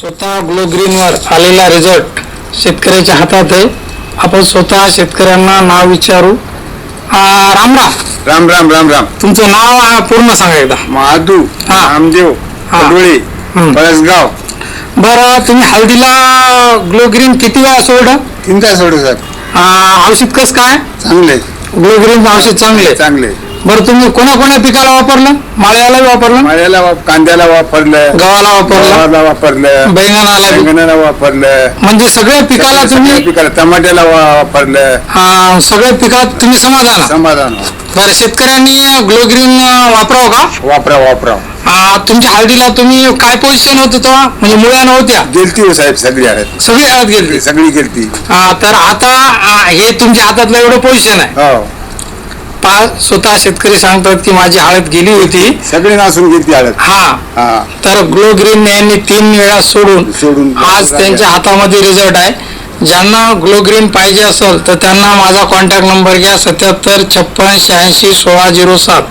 स्वतः ग्लो ग्रीनवर आलेला रिझल्ट शेतकऱ्याच्या हातात आहे. आपण स्वतः शेतकऱ्यांना नाव विचारू. राम राम. राम राम राम राम. तुमचं नाव पूर्ण सांगा एकदा. महादू रामदेव कडोळे पळसगाव. बरं, तुम्ही हळदीला ग्लो ग्रीन किती वेळा सोडलं? 3 तास सोडू सर. औषध कसं काय? चांगले ग्लो ग्रीन औषध चांगले. चांगले. बरं, तुम्ही कोणा पिकाला वापरलं? माळ्याला वापरलं, माळ्याला कांद्याला वापरलं, गव्हाला वापरलं, वापरलं, बैंगणाला वापरलं. म्हणजे सगळ्या पिकाला तुम्ही टमाट्याला वापरलं. सगळ्या पिकात तुम्ही समाधान. बरं, शेतकऱ्यांनी ग्लो ग्रीन वापरावं का? वापराव. तुमच्या हळदीला तुम्ही काय पोझिशन होत तेव्हा? म्हणजे मुळ्या नव्हत्या? गेलती हो साहेब, सगळी आहेत, सगळी हळद गेली. सगळी गेलती. तर आता हे तुमच्या हातातलं एवढं पोझिशन आहे. हो, स्वतः शेतकरी सांगतात की माझी हळद गेली होती, सगळी नासून गेलती हळद. हा, तर ग्लो ग्रीन यांनी 3 वेळा सोडून आज त्यांच्या हातामध्ये रिझल्ट आहे. ज्यांना ग्लो ग्रीन पाहिजे असेल तर त्यांना माझा कॉन्टॅक्ट नंबर घ्या, 77 56 86 16 07.